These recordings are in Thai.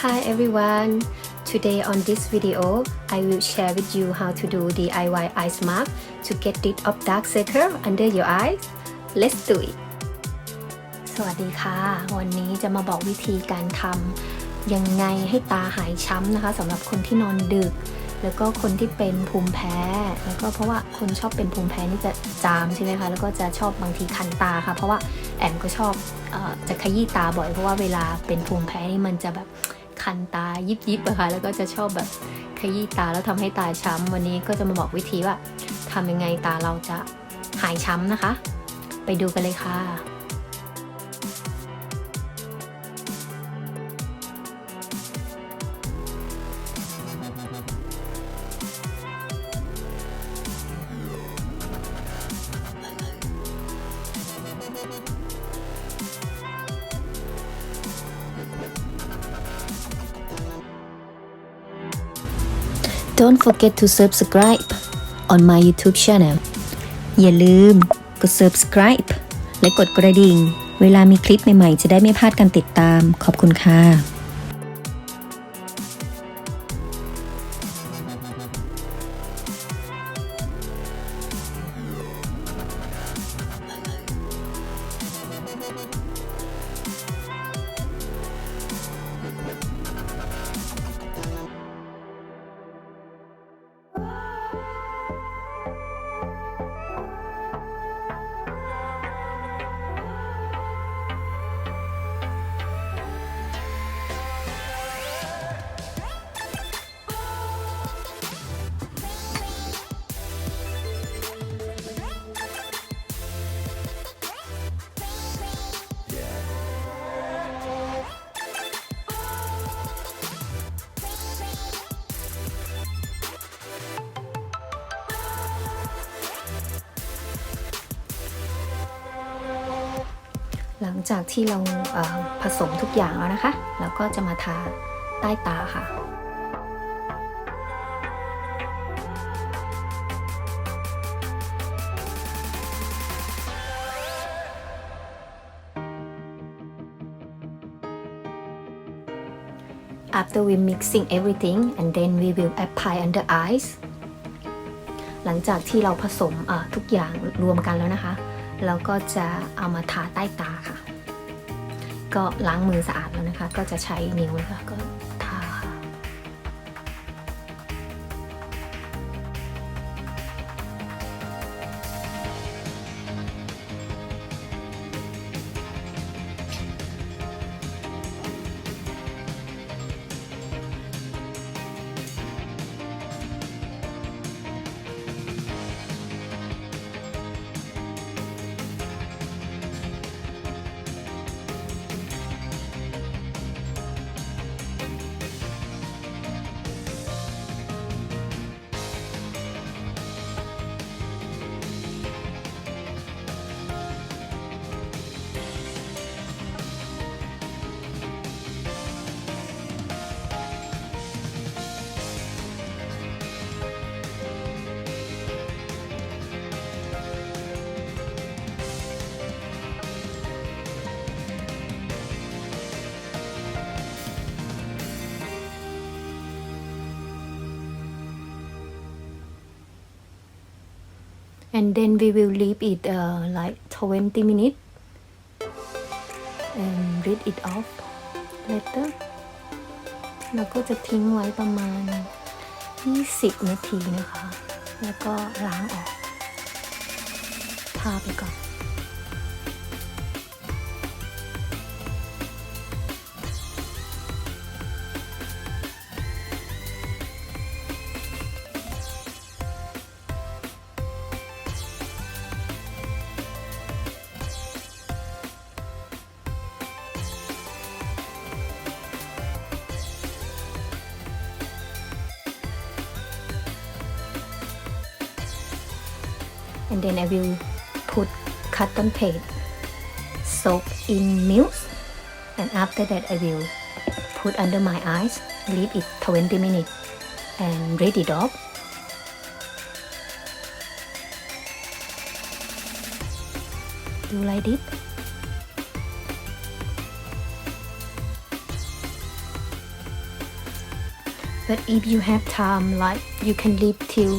Hi everyone! Today on this video, I will share with you how to do DIY eyes mask to get rid of dark circle under your eyes. Let's do it! สวัสดีค่ะ วันนี้จะมาบอกวิธีการทำยังไงให้ตาหายช้ำนะคะสำหรับคนที่นอนดึกแล้วก็คนที่เป็นภูมิแพ้แล้วก็เพราะว่าคนชอบเป็นภูมิแพ้นี่จะจามใช่ไหมคะแล้วก็จะชอบบางทีคันตาค่ะเพราะว่าแอมก็ชอบจะขยี้ตาบ่อยเพราะว่าเวลาเป็นภูมิแพ้นี่มันจะแบบคันตายิบๆอะค่ะแล้วก็จะชอบแบบขยี้ตาแล้วทำให้ตาช้ำวันนี้ก็จะมาบอกวิธีว่าทำยังไงตาเราจะหายช้ำนะคะไปดูกันเลยค่ะ Don't forget to subscribe on my YouTube channel อย่าลืมกด subscribe และกดกระดิ่งเวลามีคลิปใหม่ๆจะได้ไม่พลาดการติดตามขอบคุณค่ะหลังจากที่เราผสมทุกอย่างแล้วนะคะเราก็จะมาทาใต้ตาค่ะ After we mixing everything and then we will apply under eyes หลังจากที่เราผสมทุกอย่างรวมกันแล้วนะคะเราก็จะเอามาทาใต้ตาค่ะก็ล้างมือสะอาดแล้วนะคะก็จะใช้นิ้วนะคะก็ทาค่ะ And then we will leave it like 20 minutes and rinse it off later แล้วก็จะทิ้งไว้ประมาณ20 นาทีนะคะแล้วก็ล้างออกทาไปก่อนand then I will put cotton pad soak in milk and after that I will put under my eyes leave it 20 minutes and rinse it off do like this but if you have time like you can leave till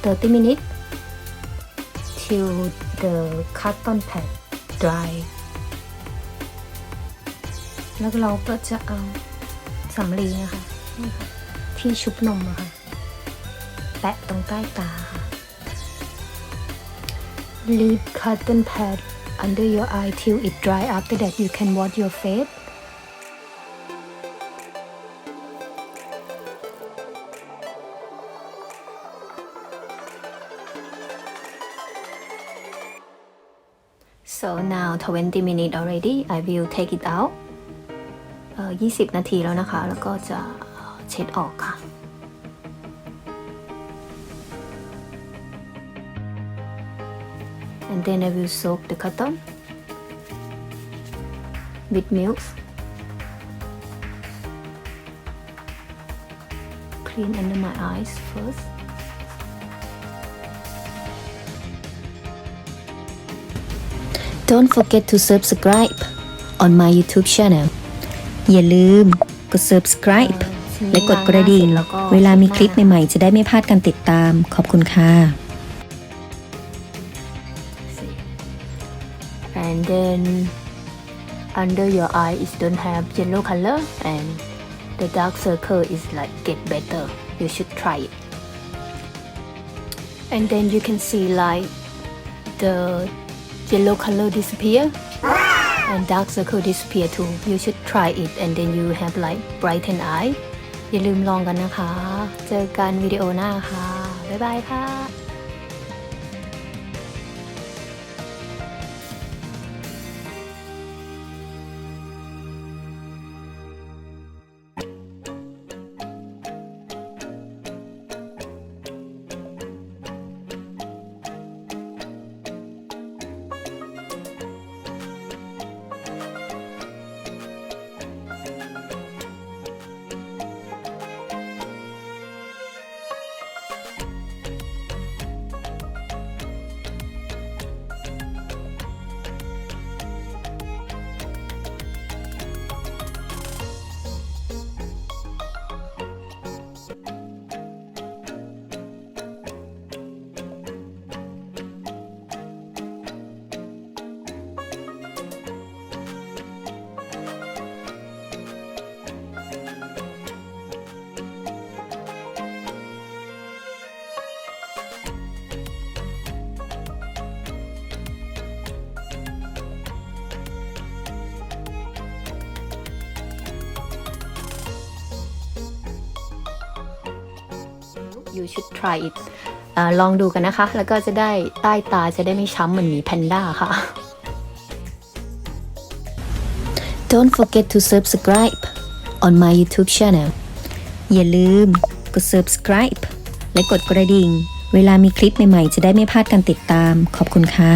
30 minutes till the cotton pad dry แล้วเราก็จะเอาสำลีนะคะนี่ค่ะที่ชุบนมอะค่ะแปะตรงใต้ตาค่ะ Leave cotton pad under your eye till it dry. After that you can wash your face. So now 20 minutes already. I will take it out. 20 นาทีแล้วนะคะแล้วก็จะเช็ดออกค่ะ And then I will soak the cotton with milk. Clean under my eyes first. Don't forget to subscribe on my YouTube channel. อย่าลืมกด subscribe และกดกระดิ่งเวลามีคลิปใหม่ๆจะได้ไม่พลาดการติดตามขอบคุณค่ะ And then under your eye is don't have yellow color and the dark circle is like get better. You should try it. And then you can see like the yellow color disappear and dark circle disappear too. You should try it and then you have like brighten eye. อย่าลืมลองกันนะคะ เจอกันวิดีโอหน้าค่ะ บ๊ายบายค่ะYou should try it ลองดูกันนะคะแล้วก็จะได้ใต้ตาจะได้ไม่ช้ำเหมือนหมีแพนด้าค่ะ Don't forget to subscribe on my YouTube channel อย่าลืมกด subscribe และกดกระดิ่งเวลามีคลิปใหม่ๆจะได้ไม่พลาดการติดตามขอบคุณค่ะ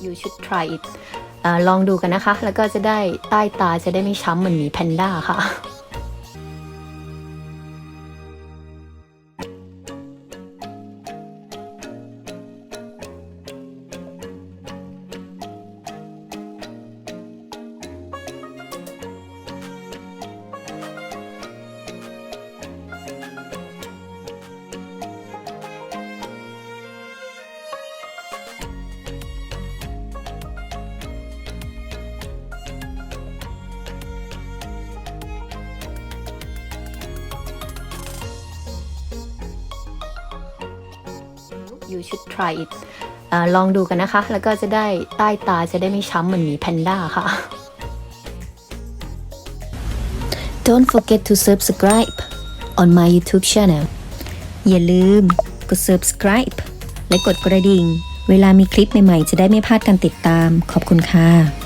You should try it ลองดูกันนะคะแล้วก็จะได้ใต้ตาจะได้ไม่ช้ำเหมือนหมีแพนด้าค่ะ You should try it ลองดูกันนะคะแล้วก็จะได้ใต้ตาจะได้ไม่ช้ำเหมือนหมีแพนด้าค่ะ Don't forget to subscribe on my YouTube channel อย่าลืมกด subscribe และกดกระดิ่งเวลามีคลิปใหม่ๆจะได้ไม่พลาดการติดตามขอบคุณค่ะ